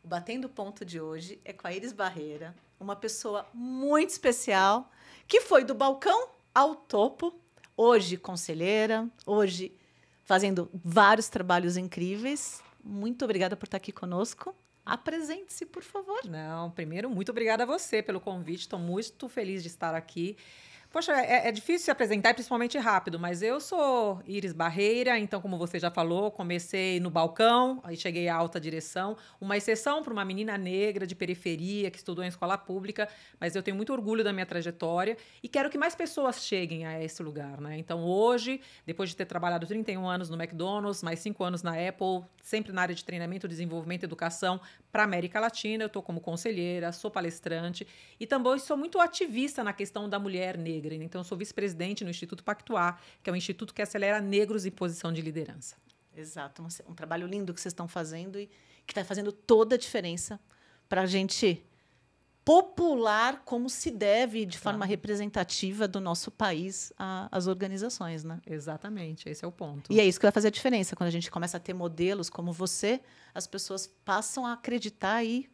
Batendo Ponto de hoje é com a Iris Barreira, uma pessoa muito especial, que foi do balcão ao topo, hoje conselheira, hoje fazendo vários trabalhos incríveis. Muito obrigada por estar aqui conosco. Apresente-se, por favor. Não, primeiro, muito obrigada a você pelo convite. Estou muito feliz de estar aqui. Poxa, é difícil se apresentar, principalmente rápido, mas eu sou Iris Barreira, então, como você já falou, comecei no balcão, aí cheguei à alta direção, uma exceção para uma menina negra de periferia que estudou em escola pública, mas eu tenho muito orgulho da minha trajetória e quero que mais pessoas cheguem a esse lugar, né? Então, hoje, depois de ter trabalhado 31 anos no McDonald's, mais 5 anos na Apple, sempre na área de treinamento, desenvolvimento e educação para a América Latina, eu estou como conselheira, sou palestrante e também sou muito ativista na questão da mulher negra. Então, eu sou vice-presidente no Instituto Pactuar, que é um instituto que acelera negros em posição de liderança. Exato, um trabalho lindo que vocês estão fazendo e que está fazendo toda a diferença para a gente popular como se deve, de forma representativa do nosso país, as organizações, né? Exatamente, esse é o ponto. E é isso que vai fazer a diferença. Quando a gente começa a ter modelos como você, as pessoas passam a acreditar e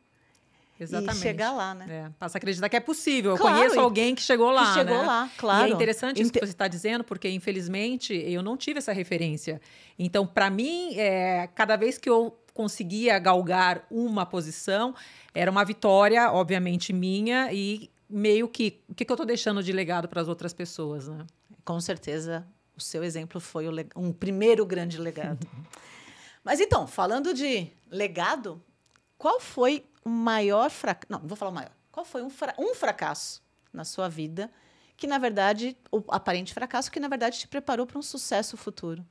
chegar lá, né? Passa a acreditar que é possível. Claro, eu conheço alguém que chegou lá, que chegou né? lá, claro. E é interessante isso que você está dizendo, porque, infelizmente, eu não tive essa referência. Então, para mim, cada vez que eu conseguia galgar uma posição, era uma vitória, obviamente, minha, e meio que o que eu estou deixando de legado para as outras pessoas, né? Com certeza, o seu exemplo foi um primeiro grande legado. Mas, então, falando de legado, qual foi o maior fracasso? Não vou falar o maior. Qual foi um fracasso na sua vida que, na verdade, o aparente fracasso que, na verdade, te preparou para um sucesso futuro?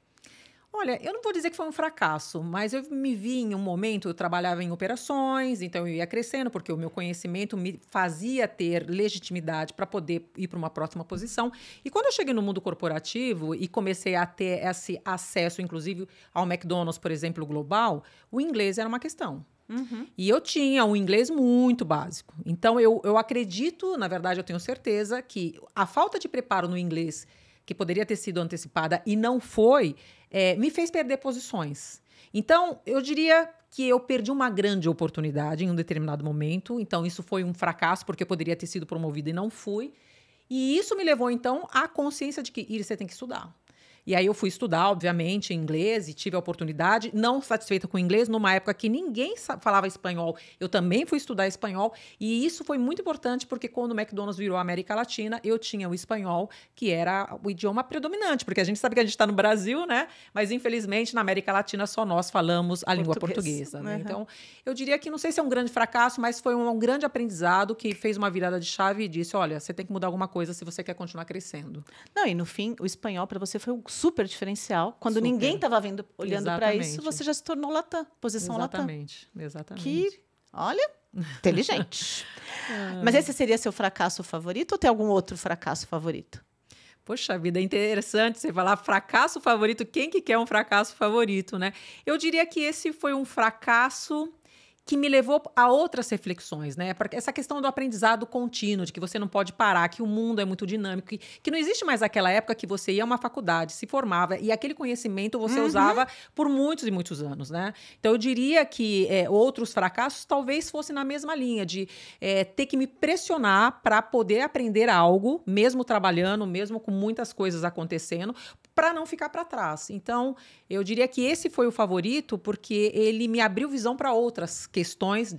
Olha, eu não vou dizer que foi um fracasso, mas eu me vi em um momento, eu trabalhava em operações, então eu ia crescendo, porque o meu conhecimento me fazia ter legitimidade para poder ir para uma próxima posição. E quando eu cheguei no mundo corporativo e comecei a ter esse acesso, inclusive, ao McDonald's, por exemplo, global, o inglês era uma questão. Uhum. E eu tinha um inglês muito básico. Então, eu acredito, na verdade, eu tenho certeza que a falta de preparo no inglês, que poderia ter sido antecipada e não foi, me fez perder posições. Então, eu diria que eu perdi uma grande oportunidade em um determinado momento. Então, isso foi um fracasso, porque eu poderia ter sido promovida e não fui. E isso me levou, então, à consciência de que, Iris, você tem que estudar. E aí eu fui estudar, obviamente, inglês e tive a oportunidade, não satisfeita com o inglês, numa época que ninguém falava espanhol, eu também fui estudar espanhol. E isso foi muito importante, porque quando o McDonald's virou a América Latina, eu tinha o espanhol, que era o idioma predominante, porque a gente sabe que a gente está no Brasil, né? Mas, infelizmente, na América Latina, só nós falamos a língua portuguesa. Né? Uhum. Então, eu diria que, não sei se é um grande fracasso, mas foi um grande aprendizado que fez uma virada de chave e disse, olha, você tem que mudar alguma coisa se você quer continuar crescendo. Não, e no fim, o espanhol para você foi um super diferencial. Quando ninguém estava olhando para isso, você já se tornou Latam, posição Latam. Exatamente. Que, olha, inteligente. Mas esse seria seu fracasso favorito ou tem algum outro fracasso favorito? Poxa vida, é interessante você falar fracasso favorito. Quem que quer um fracasso favorito, né? Eu diria que esse foi um fracasso que me levou a outras reflexões, né? Porque essa questão do aprendizado contínuo, de que você não pode parar, que o mundo é muito dinâmico, que não existe mais aquela época que você ia a uma faculdade, se formava, e aquele conhecimento você usava por muitos e muitos anos, né? Então, eu diria que outros fracassos talvez fossem na mesma linha, de ter que me pressionar para poder aprender algo, mesmo trabalhando, mesmo com muitas coisas acontecendo, para não ficar para trás. Então, eu diria que esse foi o favorito, porque ele me abriu visão para outras questões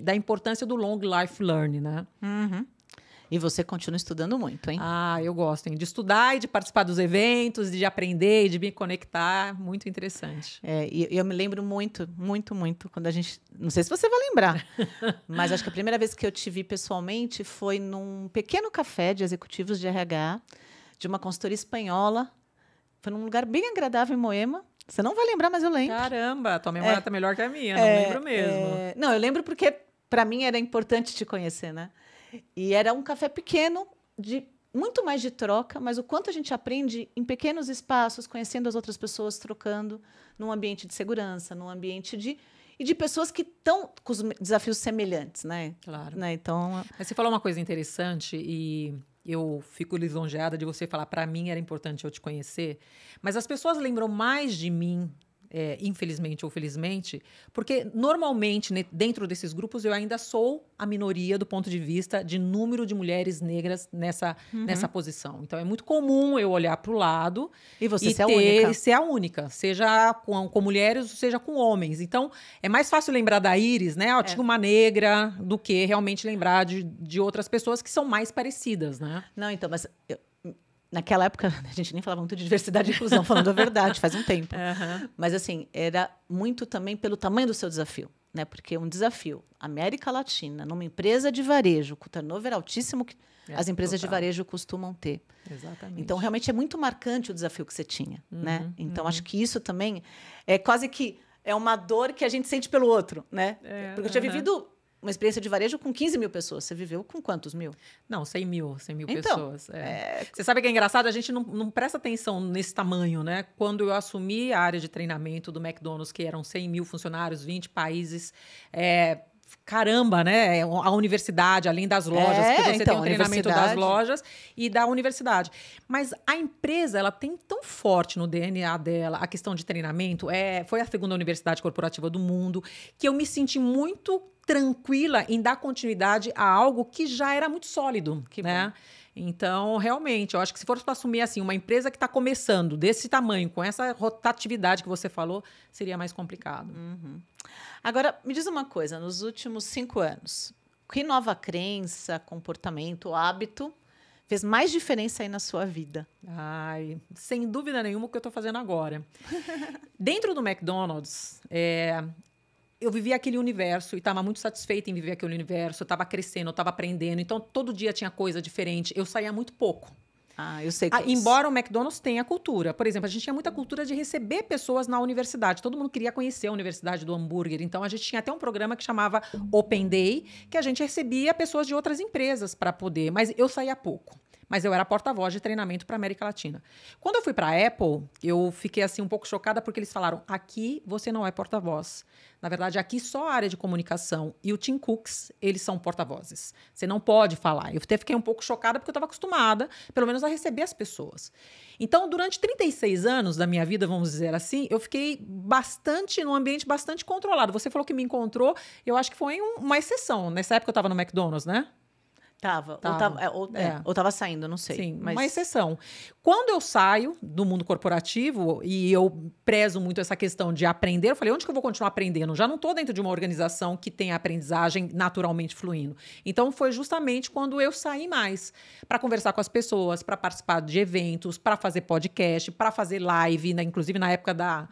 da importância do long life learning, né? Uhum. E você continua estudando muito, hein? Ah, eu gosto, hein? De estudar e de participar dos eventos, de aprender e de me conectar. Muito interessante. E eu me lembro muito, quando a gente... Não sei se você vai lembrar, mas acho que a primeira vez que eu te vi pessoalmente foi num pequeno café de executivos de RH, de uma consultoria espanhola. Foi num lugar bem agradável em Moema. Você não vai lembrar, mas eu lembro. Caramba, tua memória tá melhor que a minha, não lembro mesmo. Não, eu lembro porque, para mim, era importante te conhecer, né? E era um café pequeno, muito mais de troca, mas o quanto a gente aprende em pequenos espaços, conhecendo as outras pessoas, trocando, num ambiente de segurança, num ambiente de pessoas que estão com os desafios semelhantes, né? Claro. Né? Então, mas você falou uma coisa interessante e eu fico lisonjeada de você falar, para mim era importante eu te conhecer, mas as pessoas lembram mais de mim infelizmente ou felizmente, porque normalmente dentro desses grupos eu ainda sou a minoria do ponto de vista de número de mulheres negras nessa posição. Então é muito comum eu olhar para o lado e você ser a única, seja com mulheres ou seja com homens. Então é mais fácil lembrar da Iris, né? Tinha uma negra, do que realmente lembrar de outras pessoas que são mais parecidas, né? Não, então, mas naquela época, a gente nem falava muito de diversidade e inclusão, falando a verdade, faz um tempo. Mas, assim, era muito também pelo tamanho do seu desafio, né? Porque um desafio, América Latina, numa empresa de varejo, com turnover altíssimo que as empresas de varejo costumam ter. Exatamente. Então, realmente, é muito marcante o desafio que você tinha, né? Então, acho que isso também é quase que é uma dor que a gente sente pelo outro, né? Porque eu tinha vivido uma experiência de varejo com 15 mil pessoas. Você viveu com quantos mil? Não, 100 mil então, pessoas. Você sabe que é engraçado? A gente não presta atenção nesse tamanho, né? Quando eu assumi a área de treinamento do McDonald's, que eram 100 mil funcionários, 20 países... caramba, né? A universidade, além das lojas, porque você tem o treinamento das lojas e da universidade. Mas a empresa, ela tem tão forte no DNA dela a questão de treinamento, foi a segunda universidade corporativa do mundo, que eu me senti muito tranquila em dar continuidade a algo que já era muito sólido, né? Bom. Então, realmente, eu acho que se for para assumir assim, uma empresa que está começando desse tamanho, com essa rotatividade que você falou, seria mais complicado. Agora, me diz uma coisa, nos últimos 5 anos, que nova crença, comportamento, hábito fez mais diferença aí na sua vida? Ai, sem dúvida nenhuma o que eu estou fazendo agora. Dentro do McDonald's, eu vivia aquele universo e estava muito satisfeita em viver aquele universo. Eu estava crescendo, eu estava aprendendo. Então, todo dia tinha coisa diferente. Eu saía muito pouco. Eu sei que embora o McDonald's tenha cultura. Por exemplo, a gente tinha muita cultura de receber pessoas na universidade. Todo mundo queria conhecer a universidade do hambúrguer. Então, a gente tinha até um programa que chamava Open Day, que a gente recebia pessoas de outras empresas para poder. Mas eu saía pouco. Mas eu era porta-voz de treinamento para a América Latina. Quando eu fui para a Apple, eu fiquei assim um pouco chocada porque eles falaram, aqui você não é porta-voz. Na verdade, aqui só a área de comunicação e o Tim Cooks, eles são porta-vozes. Você não pode falar. Eu até fiquei um pouco chocada porque eu estava acostumada, pelo menos, a receber as pessoas. Então, durante 36 anos da minha vida, vamos dizer assim, eu fiquei num ambiente bastante controlado. Você falou que me encontrou, eu acho que foi uma exceção. Nessa época eu estava no McDonald's, né? Ou estava saindo, não sei. Sim, mas uma exceção. Quando eu saio do mundo corporativo e eu prezo muito essa questão de aprender, eu falei, onde que eu vou continuar aprendendo? Já não estou dentro de uma organização que tem a aprendizagem naturalmente fluindo. Então, foi justamente quando eu saí mais para conversar com as pessoas, para participar de eventos, para fazer podcast, para fazer live, né? Inclusive na época da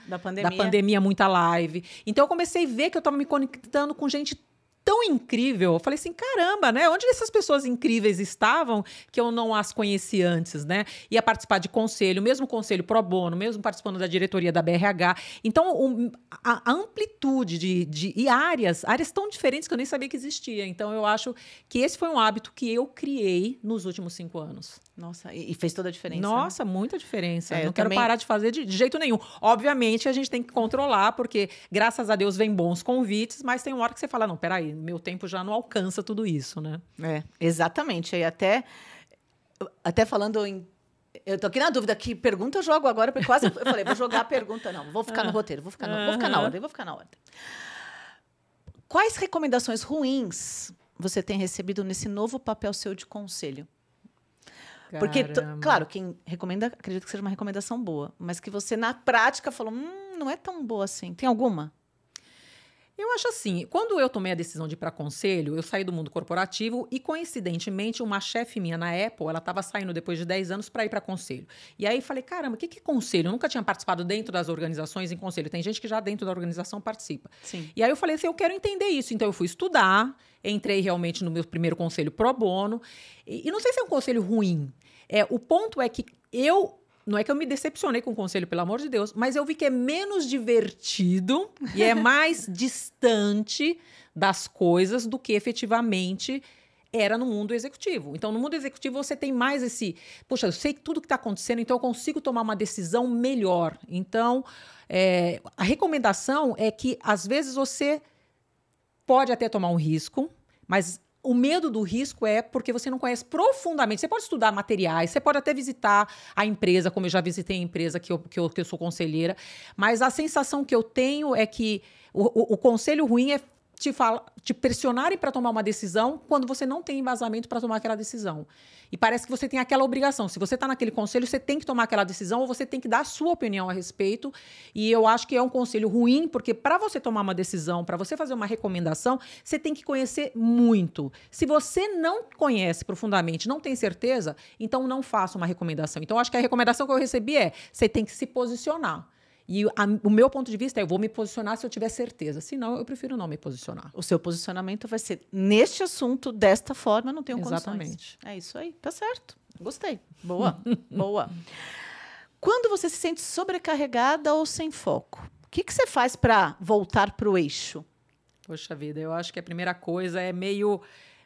pandemia, muita live. Então, eu comecei a ver que eu estava me conectando com gente tão incrível. Eu falei assim, caramba, né? Onde essas pessoas incríveis estavam que eu não as conheci antes, né? Ia participar de conselho, mesmo conselho pro bono, mesmo participando da diretoria da BRH. Então, a amplitude e áreas tão diferentes que eu nem sabia que existia. Então, eu acho que esse foi um hábito que eu criei nos últimos 5 anos. Nossa, e fez toda a diferença. Nossa, né? Muita diferença. Não quero parar de fazer de jeito nenhum. Obviamente, a gente tem que controlar, porque, graças a Deus, vem bons convites, mas tem uma hora que você fala, não, peraí, meu tempo já não alcança tudo isso, né? Exatamente. E até falando em... Eu tô aqui na dúvida, que pergunta eu jogo agora, porque quase eu falei, vou jogar a pergunta, não, vou ficar no roteiro, vou ficar na ordem. Quais recomendações ruins você tem recebido nesse novo papel seu de conselho? Porque, claro, quem recomenda, acredito que seja uma recomendação boa, mas que você, na prática, falou, não é tão boa assim. Tem alguma? Eu acho assim, quando eu tomei a decisão de ir para conselho, eu saí do mundo corporativo e, coincidentemente, uma chefe minha na Apple, ela estava saindo depois de 10 anos para ir para conselho. E aí falei, caramba, o que é conselho? Eu nunca tinha participado dentro das organizações em conselho. Tem gente que já dentro da organização participa. Sim. E aí eu falei assim, eu quero entender isso. Então eu fui estudar, entrei realmente no meu primeiro conselho pro bono. E não sei se é um conselho ruim. O ponto é que não é que eu me decepcionei com o conselho, pelo amor de Deus, mas eu vi que é menos divertido e é mais distante das coisas do que efetivamente era no mundo executivo. Então, no mundo executivo, você tem mais poxa, eu sei tudo que está acontecendo, então eu consigo tomar uma decisão melhor. Então, a recomendação é que, às vezes, você pode até tomar um risco, mas o medo do risco é porque você não conhece profundamente. Você pode estudar materiais, você pode até visitar a empresa, como eu já visitei a empresa que eu sou conselheira, mas a sensação que eu tenho é que o conselho ruim é te pressionarem para tomar uma decisão quando você não tem embasamento para tomar aquela decisão. E parece que você tem aquela obrigação. Se você está naquele conselho, você tem que tomar aquela decisão ou você tem que dar a sua opinião a respeito. E eu acho que é um conselho ruim, porque para você tomar uma decisão, para você fazer uma recomendação, você tem que conhecer muito. Se você não conhece profundamente, não tem certeza, então não faça uma recomendação. Então, eu acho que a recomendação que eu recebi é: você tem que se posicionar. E o meu ponto de vista é: eu vou me posicionar se eu tiver certeza. Se não, eu prefiro não me posicionar. O seu posicionamento vai ser neste assunto, desta forma, não tenho Exatamente. condições. É isso aí, tá certo. Gostei. Boa, boa. Quando você se sente sobrecarregada ou sem foco, o que você faz para voltar para o eixo? Poxa vida, eu acho que a primeira coisa é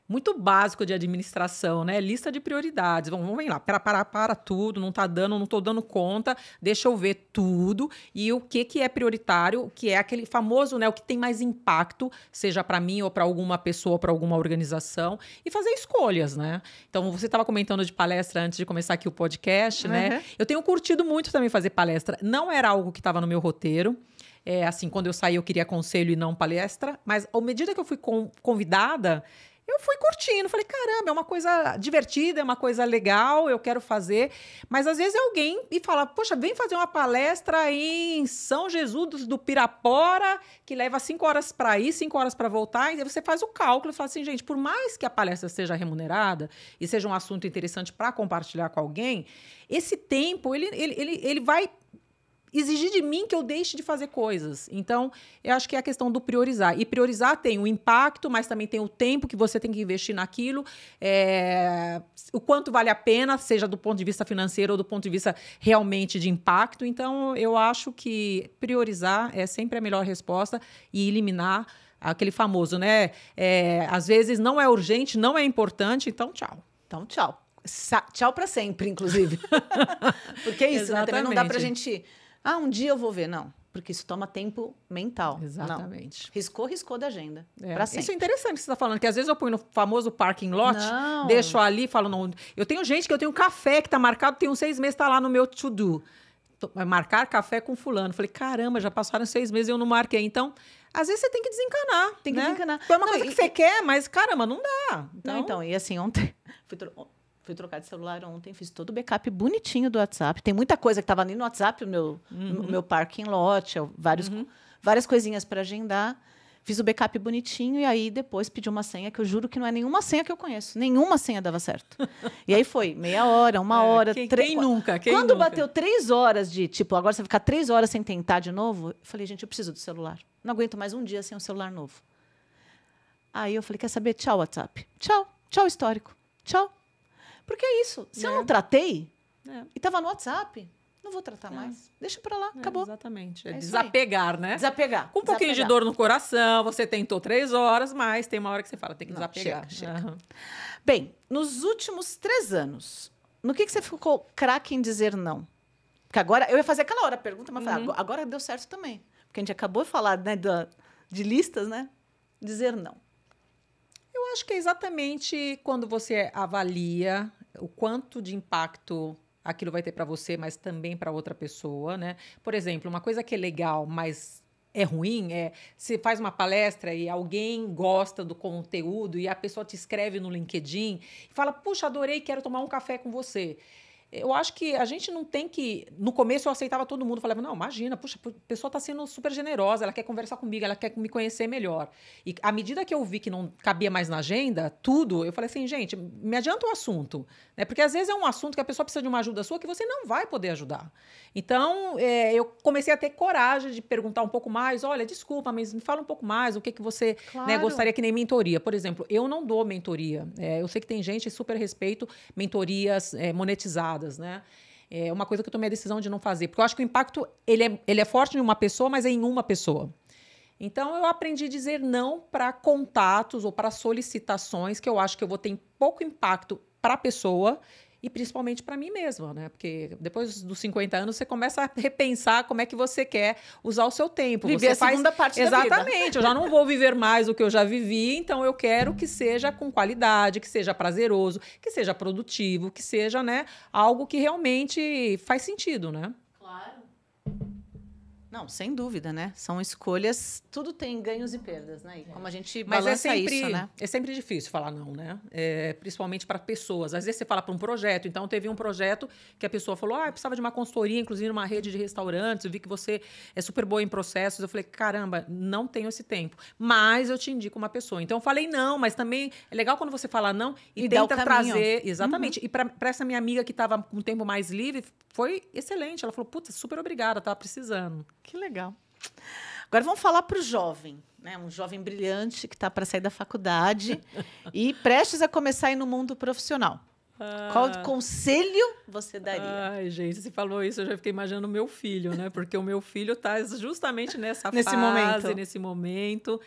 muito básico de administração, né? Lista de prioridades. Vamos lá, para tudo, não estou dando conta, deixa eu ver tudo e o que é prioritário, o que é aquele famoso, né? O que tem mais impacto, seja para mim ou para alguma pessoa ou para alguma organização, e fazer escolhas, né? Então, você estava comentando de palestra antes de começar aqui o podcast, né? Eu tenho curtido muito também fazer palestra. Não era algo que estava no meu roteiro. Assim, quando eu saí, eu queria conselho e não palestra, mas à medida que eu fui convidada, eu fui curtindo, falei, caramba, é uma coisa divertida, é uma coisa legal, eu quero fazer. Mas às vezes alguém me fala, poxa, vem fazer uma palestra em São Jesus do Pirapora, que leva 5 horas para ir, 5 horas para voltar. E aí você faz o cálculo e fala assim, gente, por mais que a palestra seja remunerada e seja um assunto interessante para compartilhar com alguém, esse tempo, ele vai exigir de mim que eu deixe de fazer coisas. Então, eu acho que é a questão do priorizar. E priorizar tem o impacto, mas também tem o tempo que você tem que investir naquilo, o quanto vale a pena, seja do ponto de vista financeiro ou do ponto de vista realmente de impacto. Então, eu acho que priorizar é sempre a melhor resposta e eliminar aquele famoso, né? Às vezes não é urgente, não é importante, então tchau. Então, tchau. Tchau para sempre, inclusive. Porque é isso, né? Também não dá pra gente... um dia eu vou ver. Não, porque isso toma tempo mental. Exatamente. Não. Riscou da agenda. Pra sempre. Isso é interessante que você está falando, que às vezes eu ponho no famoso parking lot, deixo ali e falo, não. Eu tenho gente que eu tenho café que está marcado, tem uns 6 meses, está lá no meu to-do. Marcar café com fulano. Falei, caramba, já passaram 6 meses e eu não marquei. Então, às vezes você tem que desencanar. Tem que desencanar. É uma coisa que você quer, mas, caramba, não dá. Então, e assim, ontem... Fui trocar de celular ontem, fiz todo o backup bonitinho do WhatsApp. Tem muita coisa que estava ali no WhatsApp, o meu parking lot, várias coisinhas para agendar. Fiz o backup bonitinho e aí depois pedi uma senha que eu juro que não é nenhuma senha que eu conheço. Nenhuma senha dava certo. E aí foi meia hora, 1 hora. Quem nunca? Quando bateu 3 horas de, tipo, agora você vai ficar 3 horas sem tentar de novo, eu falei, gente, eu preciso do celular. Não aguento mais um dia sem um celular novo. Aí eu falei, quer saber? Tchau, WhatsApp. Tchau. Tchau, histórico. Tchau. Porque é isso. Se eu não tratei e estava no WhatsApp, não vou tratar mais. Deixa para lá, acabou. Exatamente. Desapegar, né? Desapegar. Com um pouquinho de dor no coração, você tentou 3 horas, mas tem uma hora que você fala, tem que desapegar. Chega. Bem, nos últimos 3 anos, no que você ficou craque em dizer não? Porque agora, eu ia fazer aquela hora a pergunta, mas falei, agora deu certo também. Porque a gente acabou de falar, né, de listas, né? Dizer não. Eu acho que é exatamente quando você avalia o quanto de impacto aquilo vai ter para você, mas também para outra pessoa, né? Por exemplo, uma coisa que é legal, mas é ruim, você faz uma palestra e alguém gosta do conteúdo e a pessoa te escreve no LinkedIn e fala, puxa, adorei, quero tomar um café com você. Eu acho que a gente não tem que... No começo eu aceitava todo mundo, falava, não, imagina, puxa, a pessoa está sendo super generosa, ela quer conversar comigo, ela quer me conhecer melhor. E à medida que eu vi que não cabia mais na agenda, tudo, eu falei assim, gente, me adianta o assunto. Né? Porque às vezes é um assunto que a pessoa precisa de uma ajuda sua que você não vai poder ajudar. Então, eu comecei a ter coragem de perguntar um pouco mais, olha, desculpa, mas me fala um pouco mais, o que você gostaria, que nem mentoria. Por exemplo, eu não dou mentoria. Eu sei que tem gente, super respeito, mentorias monetizadas, né? É uma coisa que eu tomei a decisão de não fazer, porque eu acho que o impacto ele é forte em uma pessoa, mas é em uma pessoa. Então, eu aprendi a dizer não para contatos ou para solicitações que eu acho que eu vou ter pouco impacto para a pessoa e principalmente para mim mesma, né? Porque depois dos 50 anos você começa a repensar como é que você quer usar o seu tempo. Viver você a segunda parte da vida. Exatamente. Eu já não vou viver mais o que eu já vivi, então eu quero que seja com qualidade, que seja prazeroso, que seja produtivo, que seja, né, algo que realmente faz sentido, né? Claro. Não, sem dúvida, né? São escolhas, tudo tem ganhos e perdas, né? E como a gente balança isso, né? É sempre difícil falar não, né? Principalmente para pessoas. Às vezes você fala para um projeto. Então, teve um projeto que a pessoa falou, eu precisava de uma consultoria, inclusive numa rede de restaurantes. Eu vi que você é super boa em processos. Eu falei, caramba, não tenho esse tempo. Mas eu te indico uma pessoa. Então, eu falei não, mas também é legal quando você fala não e tenta trazer. Exatamente. E para essa minha amiga que estava com um tempo mais livre, foi excelente. Ela falou, puta, super obrigada, estava precisando. Que legal. Agora vamos falar para o jovem, né? Um jovem brilhante que está para sair da faculdade e prestes a começar a ir no mundo profissional. Qual conselho você daria? Ai, gente, você falou isso, eu já fiquei imaginando o meu filho, né? Porque o meu filho está justamente nesse momento.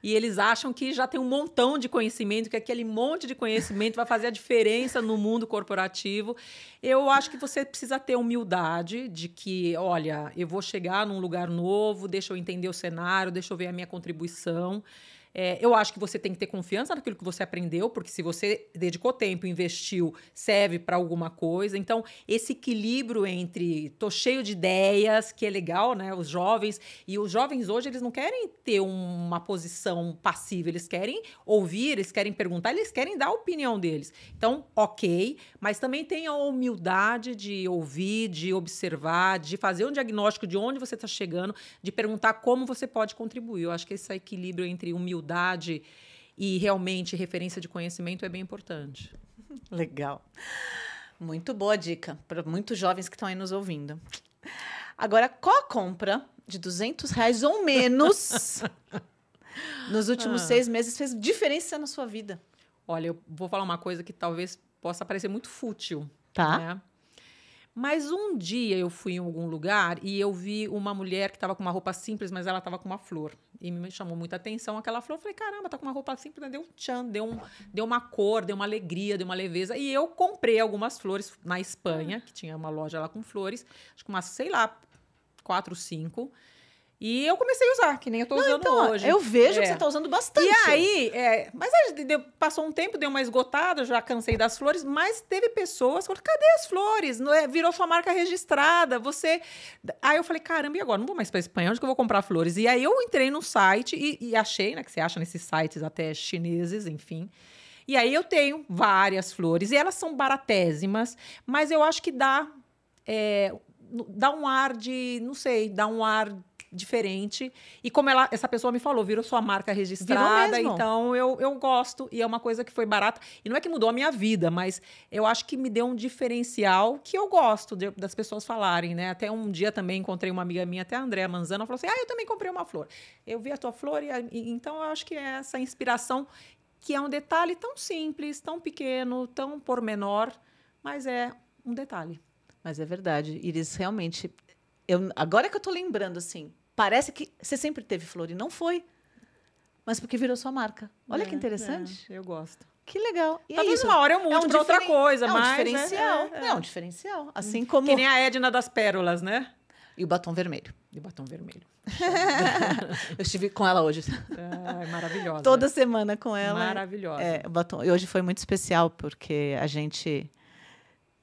E eles acham que já tem um montão de conhecimento, que aquele monte de conhecimento vai fazer a diferença no mundo corporativo. Eu acho que você precisa ter humildade de que, olha, eu vou chegar num lugar novo, deixa eu entender o cenário, deixa eu ver a minha contribuição. Eu acho que você tem que ter confiança naquilo que você aprendeu, porque se você dedicou tempo, investiu, serve para alguma coisa. Então, esse equilíbrio entre tô cheio de ideias, que é legal, né? Os jovens hoje, eles não querem ter uma posição passiva, eles querem ouvir, eles querem perguntar, eles querem dar a opinião deles. Então, ok, mas também tenha a humildade de ouvir, de observar, de fazer um diagnóstico de onde você está chegando, de perguntar como você pode contribuir. Eu acho que esse equilíbrio entre humildade e realmente referência de conhecimento é bem importante. Legal. Muito boa dica para muitos jovens que estão aí nos ouvindo. Agora, qual a compra de R$200 ou menos nos últimos 6 meses fez diferença na sua vida? Olha, eu vou falar uma coisa que talvez possa parecer muito fútil. Tá. Né? Mas um dia eu fui em algum lugar e eu vi uma mulher que estava com uma roupa simples, mas ela estava com uma flor. E me chamou muita atenção aquela flor. Eu falei, caramba, tá com uma roupa simples, né? Deu um tchan, deu uma cor, deu uma alegria, deu uma leveza. E eu comprei algumas flores na Espanha, que tinha uma loja lá com flores. Acho que umas, sei lá, 4, 5. E eu comecei a usar, que nem eu tô usando hoje. Eu vejo que você tá usando bastante. E aí, mas aí passou um tempo, deu uma esgotada, já cansei das flores, mas teve pessoas que falaram, cadê as flores? Não é, virou sua marca registrada, você... Aí eu falei, caramba, e agora? Não vou mais para Espanha, onde que eu vou comprar flores? E aí eu entrei no site e achei, né, que você acha nesses sites até chineses, enfim. E aí eu tenho várias flores, e elas são baratésimas, mas eu acho que dá um ar de, não sei, dá um ar diferente. E como essa pessoa me falou, virou sua marca registrada, então eu gosto. E é uma coisa que foi barata. E não é que mudou a minha vida, mas eu acho que me deu um diferencial que eu gosto das pessoas falarem, né? Até um dia também encontrei uma amiga minha, até a Andréa Manzano, falou assim, eu também comprei uma flor. Eu vi a tua flor, então eu acho que é essa inspiração, que é um detalhe tão simples, tão pequeno, tão pormenor, mas é um detalhe. Mas é verdade, Iris, realmente... agora que eu tô lembrando, assim, parece que você sempre teve flor e não foi, mas porque virou sua marca. Olha que interessante. Eu gosto. Que legal. E talvez uma hora eu mude para outra coisa, mas... diferencial. É um diferencial. Assim como... Que nem a Edna das Pérolas, né? E o batom vermelho. E o batom vermelho. Eu estive com ela hoje. Maravilhosa. Toda semana com ela. Maravilhosa. O batom. E hoje foi muito especial, porque a gente...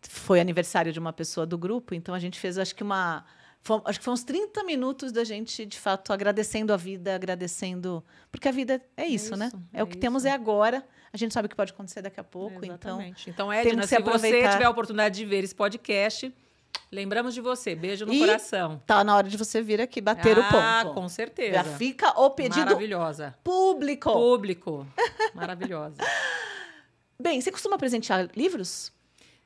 Foi aniversário de uma pessoa do grupo, então a gente fez, acho que foi uns 30 minutos da gente, de fato, agradecendo a vida, agradecendo... Porque a vida é isso, né? O que temos é agora. A gente sabe o que pode acontecer daqui a pouco. Exatamente. Então, Edna, se você tiver a oportunidade de ver esse podcast, lembramos de você. Beijo no coração. Tá na hora de você vir aqui bater o ponto. Com certeza. Já fica o pedido maravilhosa. Público. Maravilhosa. Bem, você costuma presentear livros?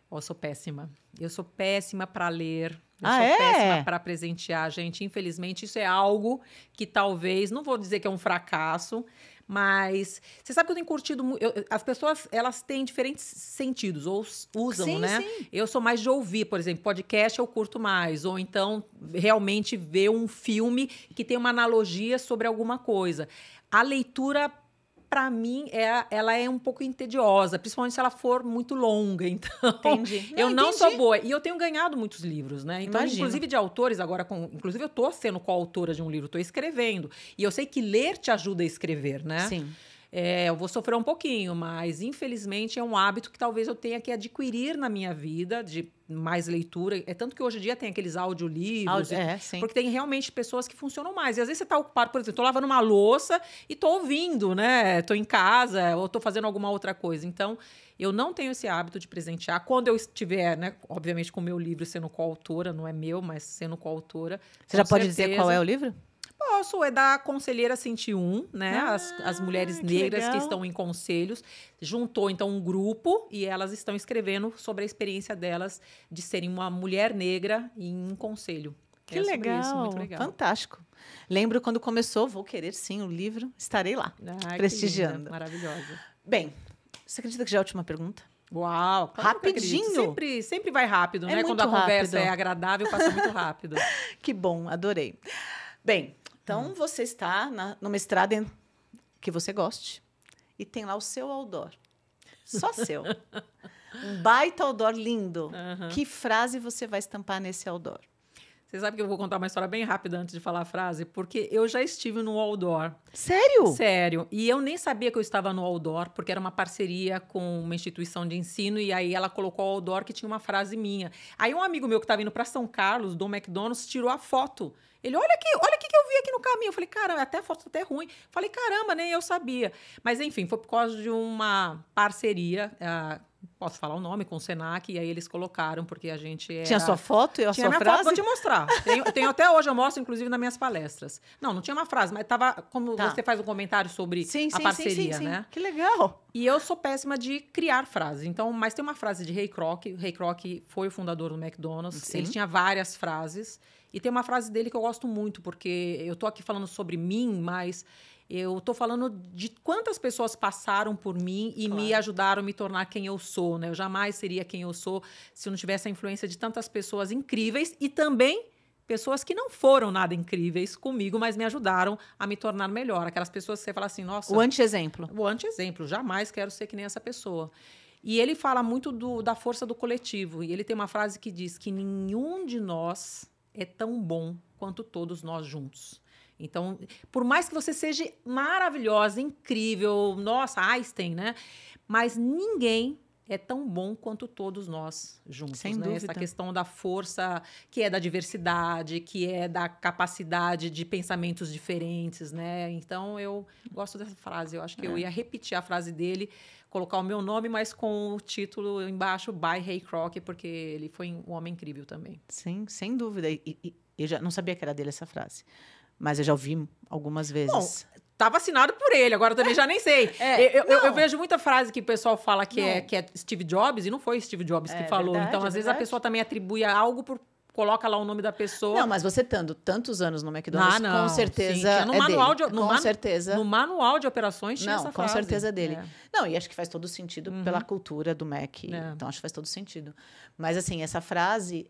Eu sou péssima. Eu sou péssima para ler. Eu sou péssima para presentear, gente. Infelizmente, isso é algo que talvez... Não vou dizer que é um fracasso, mas... Você sabe que eu tenho curtido... as pessoas, elas têm diferentes sentidos. Ou usam, né? Sim. Eu sou mais de ouvir, por exemplo. Podcast eu curto mais. Ou então, realmente ver um filme que tem uma analogia sobre alguma coisa. A leitura... para mim, ela é um pouco entediosa, principalmente se ela for muito longa. Então, Entendi. eu não sou boa. E eu tenho ganhado muitos livros, né? Então, Imagino. inclusive de autores, agora, inclusive eu tô sendo coautora de um livro, tô escrevendo. E eu sei que ler te ajuda a escrever, né? Sim. Eu vou sofrer um pouquinho, mas infelizmente é um hábito que talvez eu tenha que adquirir na minha vida, de mais leitura. É tanto que hoje em dia tem aqueles audiolivros, Sim. porque tem realmente pessoas que funcionam mais. E às vezes você está ocupado, por exemplo, estou lavando uma louça e estou ouvindo, né? Estou em casa ou estou fazendo alguma outra coisa. Então, eu não tenho esse hábito de presentear. Quando eu estiver, né, obviamente com o meu livro sendo coautora, não é meu, mas sendo coautora. Você já pode dizer qual é o livro? Posso, é da Conselheira 101, né? As mulheres negras que estão em conselhos. Juntou, então, um grupo e elas estão escrevendo sobre a experiência delas de serem uma mulher negra em um conselho. Que legal, isso, muito legal. Fantástico. Lembro quando começou, vou querer sim o livro, estarei lá, prestigiando. Maravilhosa. Bem, você acredita que já é a última pergunta? Uau! Rapidinho. Sempre vai rápido, né? Quando a conversa é agradável, passa muito rápido. Que bom, adorei. Bem, então você está no mestrado que você goste e tem lá o seu outdoor. Só seu. Um baita outdoor lindo. Que frase você vai estampar nesse outdoor? Você sabe que eu vou contar uma história bem rápida antes de falar a frase? Porque eu já estive no outdoor. Sério? Sério. E eu nem sabia que eu estava no outdoor, porque era uma parceria com uma instituição de ensino, e aí ela colocou o outdoor que tinha uma frase minha. Aí um amigo meu que estava indo para São Carlos, do McDonald's, tirou a foto. Ele, olha o que eu vi aqui no caminho. Eu falei, caramba, até a foto tá até ruim. Falei, caramba, nem eu sabia. Mas, enfim, foi por causa de uma parceria, posso falar o nome, com o Senac, e aí eles colocaram, porque a gente era... Tinha sua foto e a tinha sua minha frase? Foto, vou te mostrar. Tenho até hoje, eu mostro, inclusive, nas minhas palestras. Não tinha uma frase, mas tava, como você faz um comentário sobre a parceria, né? Que legal. E eu sou péssima de criar frases. Então, mas tem uma frase de Ray Kroc. O Ray Kroc foi o fundador do McDonald's. Sim. Ele tinha várias frases. E tem uma frase dele que eu gosto muito, porque eu tô aqui falando sobre mim, mas eu tô falando de quantas pessoas passaram por mim e me ajudaram a me tornar quem eu sou, né? Eu jamais seria quem eu sou se não tivesse a influência de tantas pessoas incríveis e também pessoas que não foram nada incríveis comigo, mas me ajudaram a me tornar melhor. Aquelas pessoas que você fala assim, nossa... O anti-exemplo. O anti-exemplo. Jamais quero ser que nem essa pessoa. E ele fala muito da força do coletivo. E ele tem uma frase que diz que nenhum de nós é tão bom quanto todos nós juntos. Então, por mais que você seja maravilhosa, incrível, nossa, Einstein, né? Mas ninguém é tão bom quanto todos nós juntos. Sem né? dúvida. Essa questão da força, que é da diversidade, que é da capacidade de pensamentos diferentes, né? Então, eu gosto dessa frase. Eu acho que eu ia repetir a frase dele, colocar o meu nome, mas com o título embaixo, by Ray Kroc, porque ele foi um homem incrível também. Sim, sem dúvida. E eu já não sabia que era dele essa frase. Mas eu já ouvi algumas vezes. Bom, estava assinado por ele, agora eu também já nem sei. Eu vejo muita frase que o pessoal fala que é Steve Jobs, e não foi Steve Jobs que falou. Verdade, então, às vezes, a pessoa também atribui algo coloca lá o nome da pessoa. Não, mas você estando tantos anos no McDonald's, com certeza sim, no manual dele. No manual de operações tinha essa frase. Com certeza é dele. Não, e acho que faz todo sentido pela cultura do Mac. Então, acho que faz todo sentido. Mas, assim, essa frase,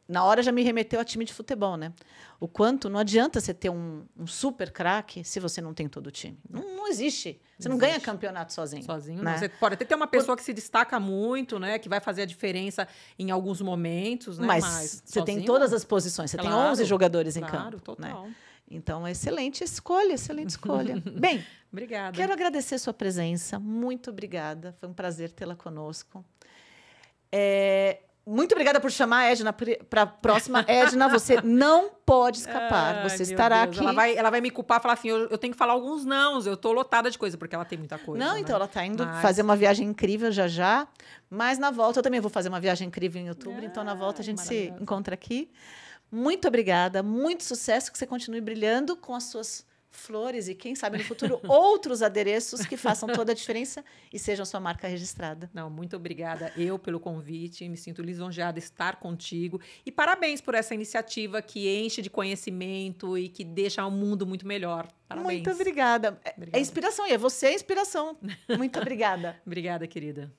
na hora já me remeteu a time de futebol, né? O quanto não adianta você ter um super craque se você não tem todo o time. Não existe. Você não ganha campeonato sozinho. Sozinho, né? Não. Você pode até ter uma pessoa que se destaca muito, né? Que vai fazer a diferença em alguns momentos, né? Mas você tem todas as posições. Você tem 11 jogadores em campo. Total. Né? Então, excelente escolha, excelente escolha. Bem, obrigada. Quero agradecer sua presença. Muito obrigada. Foi um prazer tê-la conosco. Muito obrigada por chamar a Edna para a próxima. Edna, você não pode escapar. Você estará aqui. Ela vai me culpar e falar assim, eu tenho que falar alguns nãos, eu estou lotada de coisa, porque ela tem muita coisa. Não, né? então ela está indo fazer uma viagem incrível já. Mas na volta eu também vou fazer uma viagem incrível em outubro. Então na volta a gente se encontra aqui. Muito obrigada, muito sucesso, que você continue brilhando com as suas flores e, quem sabe, no futuro, outros adereços que façam toda a diferença e sejam sua marca registrada. Não, muito obrigada pelo convite, me sinto lisonjeada de estar contigo e parabéns por essa iniciativa que enche de conhecimento e que deixa o mundo muito melhor. Parabéns. Muito obrigada. É inspiração, e é você a inspiração. Muito obrigada. Obrigada, querida.